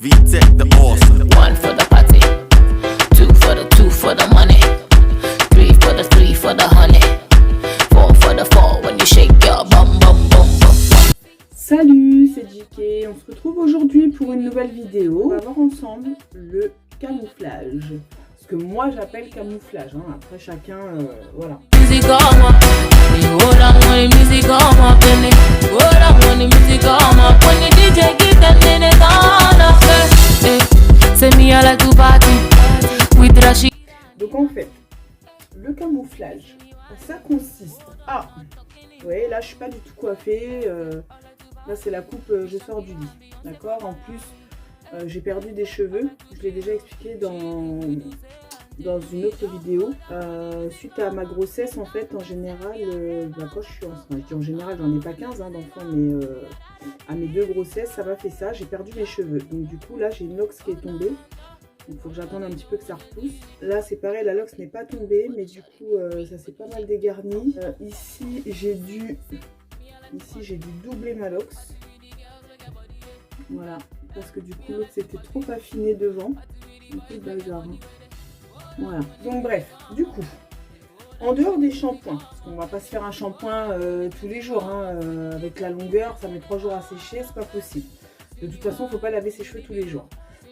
VTech the awesome. One for the party, two for the money, three for the honey, four for the four when you shake your bum bum bum bum. Salut, c'est JK, on se retrouve aujourd'hui pour une nouvelle vidéo. On va voir ensemble le camouflage. Ce que moi j'appelle camouflage, hein. Après chacun, voilà. Donc en fait, le camouflage, ça consiste à... Ouais, là je suis pas du tout coiffée, là c'est la coupe, je sors du lit, d'accord. En plus, j'ai perdu des cheveux, je l'ai déjà expliqué dans une autre vidéo. Suite à ma grossesse, en fait, en général, quand je suis enceinte, je dis en général, j'en ai pas 15 hein, d'enfants, mais à mes 2 grossesses, ça m'a fait ça, j'ai perdu mes cheveux. Donc du coup, là, j'ai une lox qui est tombée. Il faut que j'attende un petit peu que ça repousse. Là, c'est pareil, la lox n'est pas tombée, mais du coup, ça s'est pas mal dégarni. Ici, j'ai dû doubler ma lox. Voilà, parce que du coup, l'autre s'était trop affiné devant. Un peu bazar, hein. Voilà, donc bref, du coup, en dehors des shampoings, parce qu'on va pas se faire un shampoing tous les jours, hein, avec la longueur, ça met 3 jours à sécher, c'est pas possible. De toute façon, il ne faut pas laver ses cheveux tous les jours.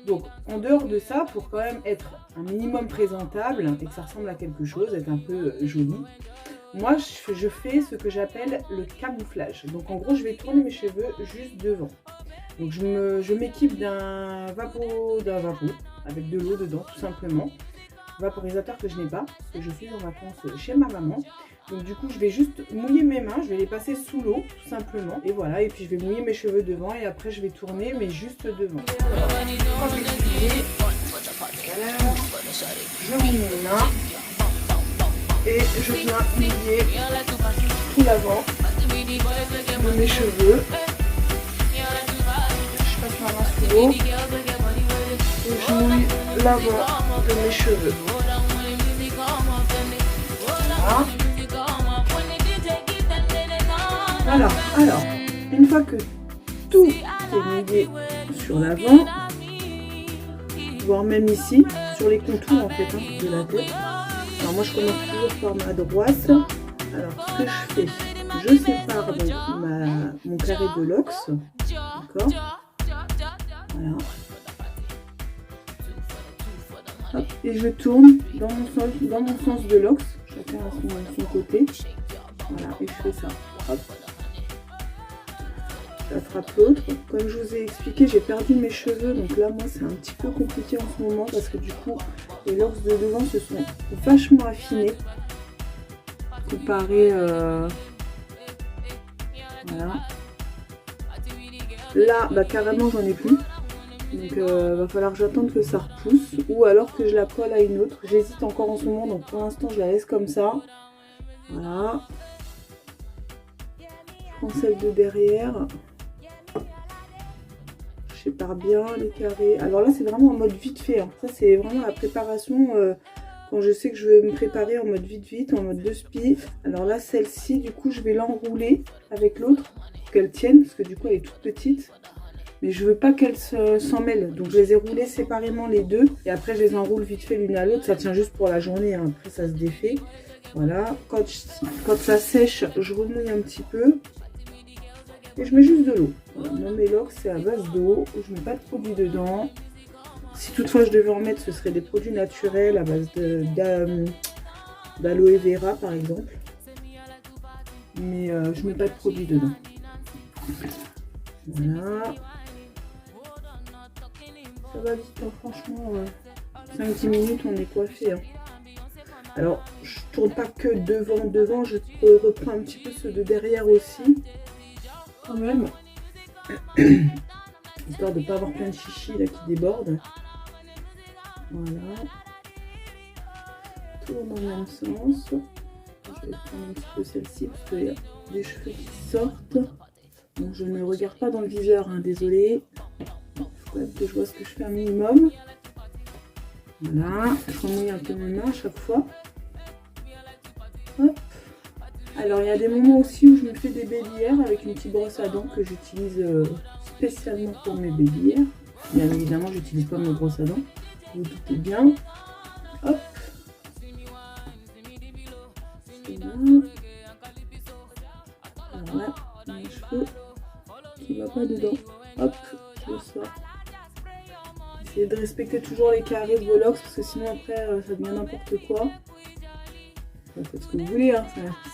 Donc, en dehors de ça, pour quand même être un minimum présentable et que ça ressemble à quelque chose, être un peu joli, moi, je fais ce que j'appelle le camouflage. Donc, en gros, je vais tourner mes cheveux juste devant. Donc, je m'équipe d'un vapeau, avec de l'eau dedans, tout simplement. Vaporisateur que je n'ai pas, parce que je suis en vacances chez ma maman. Donc du coup je vais juste mouiller mes mains, je vais les passer sous l'eau tout simplement. Et voilà, et puis je vais mouiller mes cheveux devant et après je vais tourner mais juste devant. Je mouille mes mains et je viens mouiller tout l'avant de mes cheveux. Je passe ma main sous l'eau et je mouille l'avant de mes cheveux. Voilà. Alors, une fois que tout est mouillé sur l'avant, voire même ici, sur les contours en fait hein, de la tête. Alors moi je commence toujours par ma droite. Alors ce que je fais, je sépare donc mon carré de lox, d'accord. Voilà. Hop, et je tourne dans mon sens de lox, chacun à son côté. Voilà, et je fais ça. Hop. Ça frappe l'autre. Comme je vous ai expliqué, j'ai perdu mes cheveux, donc là, moi, c'est un petit peu compliqué en ce moment parce que du coup, les lox de devant se sont vachement affinés comparé. Voilà. Là, bah, carrément, j'en ai plus. Donc va falloir que j'attende que ça repousse ou alors que je la colle à une autre. J'hésite encore en ce moment, donc pour l'instant je la laisse comme ça. Voilà. Je prends celle de derrière. Je sépare bien les carrés. Alors là c'est vraiment en mode vite fait. Hein. Ça c'est vraiment la préparation quand je sais que je veux me préparer en mode vite, en mode de spi. Alors là celle-ci du coup je vais l'enrouler avec l'autre pour qu'elle tienne parce que du coup elle est toute petite. Mais je veux pas qu'elles s'en mêlent. Donc je les ai roulées séparément les deux. Et après je les enroule vite fait l'une à l'autre. Ça tient juste pour la journée. Hein. Après ça se défait. Voilà. Quand ça sèche, je remouille un petit peu. Et je mets juste de l'eau. Voilà. Mon mélox c'est à base d'eau. Je mets pas de produit dedans. Si toutefois je devais en mettre, ce serait des produits naturels à base d'aloe vera par exemple. Mais je mets pas de produit dedans. Voilà. Ça va vite, hein, franchement, 5-10 minutes on est coiffé. Hein. Alors, je tourne pas que devant, je reprends un petit peu ceux de derrière aussi, quand même. Histoire de ne pas avoir plein de chichis là qui débordent. Voilà. Tourne dans le même sens. Je vais prendre un petit peu celle-ci parce qu'il y a des cheveux qui sortent. Donc je ne regarde pas dans le viseur, hein, désolé. Il faut quand même que je vois ce que je fais un minimum. Voilà, je remouille un peu mes mains à chaque fois. Hop. Alors il y a des moments aussi où je me fais des bélières avec une petite brosse à dents que j'utilise spécialement pour mes bélières. Bien évidemment, j'utilise pas ma brosse à dents. Vous doutez bien. Hop. C'est bon. Alors là, mes cheveux qui ne va pas dedans. Hop, je sors. Essayez de respecter toujours les carrés de vos locks parce que sinon après ça devient n'importe quoi. Vous faites ce que vous voulez, hein.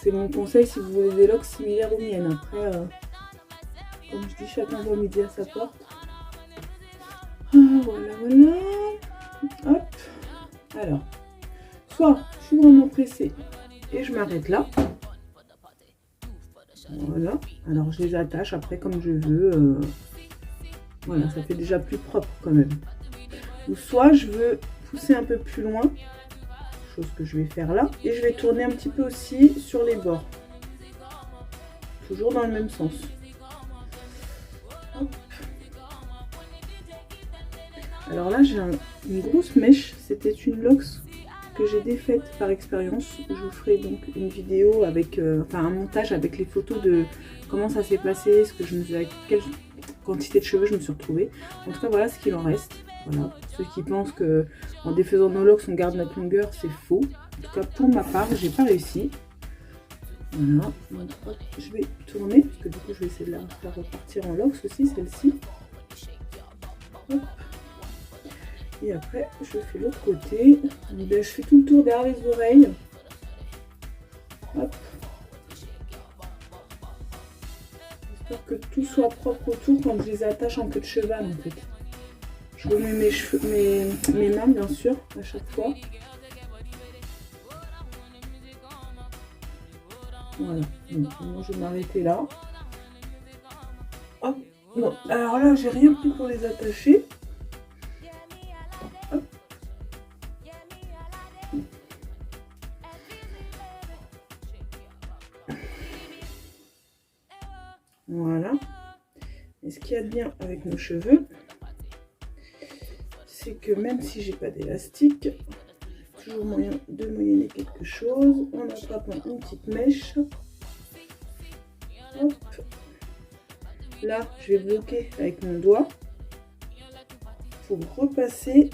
C'est mon conseil si vous voulez des locks similaires aux miennes. Après, comme je dis, chacun voit midi à sa porte. Ah, voilà, voilà. Hop. Alors, soit je suis vraiment pressée et je m'arrête là. Voilà. Alors je les attache après comme je veux. Voilà, ça fait déjà plus propre quand même. Ou soit je veux pousser un peu plus loin, chose que je vais faire là, et je vais tourner un petit peu aussi sur les bords. Toujours dans le même sens. Hop. Alors là, j'ai une grosse mèche. C'était une Lox que j'ai défaite par expérience. Je vous ferai donc une vidéo avec, enfin un montage avec les photos de comment ça s'est passé, ce que je me suis, avec quelle quantité de cheveux je me suis retrouvée. En tout cas, voilà ce qu'il en reste. Voilà, pour ceux qui pensent que en défaisant nos locks on garde notre longueur, c'est faux. En tout cas, pour ma part, j'ai pas réussi. Voilà, donc, hop, je vais tourner parce que du coup, je vais essayer de la faire repartir en locks aussi, celle-ci. Hop. Et après, je fais l'autre côté. Donc, je fais tout le tour derrière les oreilles. Hop. J'espère que tout soit propre autour quand je les attache en queue de cheval en fait. Je remets mes cheveux, mes mains bien sûr à chaque fois. Voilà. Donc, moi je vais m'arrêter là. Hop. Bon, alors là j'ai rien pris pour les attacher. Hop. Voilà. Et ce qu'il y a de bien avec nos cheveux, c'est que même si j'ai pas d'élastique, toujours moyen de moyenner quelque chose en attrapant une petite mèche. Hop. Là, je vais bloquer avec mon doigt pour repasser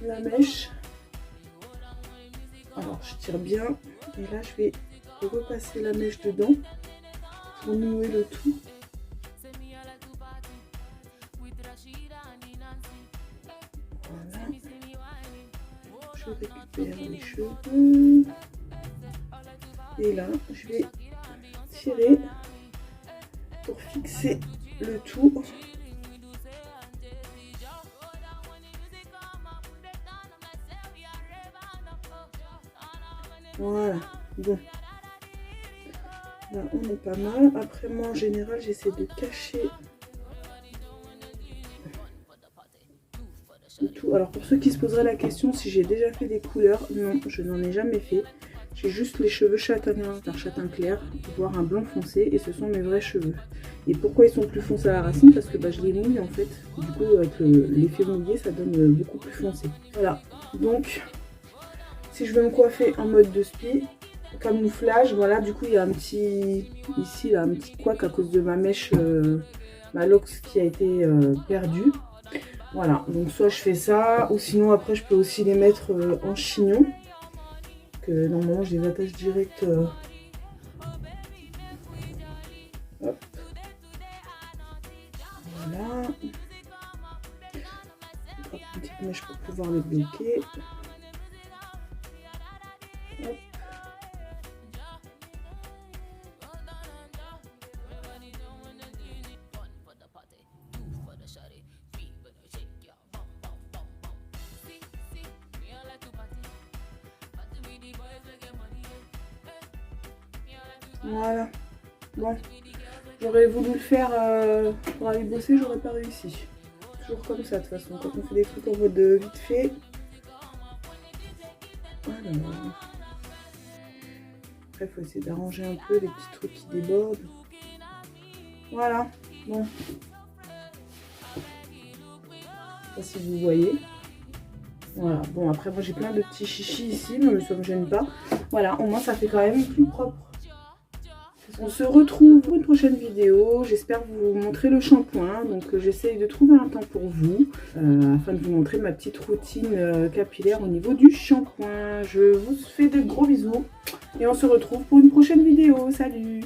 la mèche. Alors, je tire bien et là, je vais repasser la mèche dedans pour nouer le tout. Voilà. Je récupère les cheveux. Et là, je vais tirer pour fixer le tout. Voilà, bon. Là, on est pas mal. Après, moi, en général, j'essaie de cacher le tout. Alors, pour ceux qui se poseraient la question, si j'ai déjà fait des couleurs, non, je n'en ai jamais fait. J'ai juste les cheveux châtains, d'un châtain clair, voire un blanc foncé, et ce sont mes vrais cheveux. Et pourquoi ils sont plus foncés à la racine? Parce que bah, je les mouille en fait. Du coup, avec l'effet mouillé, ça donne beaucoup plus foncé. Voilà, donc, si je veux me coiffer en mode de spi, camouflage, voilà, du coup, il y a un petit, ici, là, un petit couac à cause de ma mèche, ma Lox qui a été perdue. Voilà, donc soit je fais ça, ou sinon après, je peux aussi les mettre en chignon. Que normalement je les attache direct. Hop. Voilà. Une petite mèche pour pouvoir les bloquer. Hop. Voilà, bon, j'aurais voulu le faire pour aller bosser, j'aurais pas réussi. Toujours comme ça de toute façon, quand on fait des trucs en mode vite fait. Voilà. Après, il faut essayer d'arranger un peu les petits trucs qui débordent. Voilà, bon. Je sais pas si vous voyez. Voilà, bon, après, moi j'ai plein de petits chichis ici, mais ça me gêne pas. Voilà, au moins ça fait quand même plus propre. On se retrouve pour une prochaine vidéo. J'espère vous montrer le shampoing. Donc j'essaye de trouver un temps pour vous afin de vous montrer ma petite routine capillaire au niveau du shampoing. Je vous fais de gros bisous et on se retrouve pour une prochaine vidéo. Salut!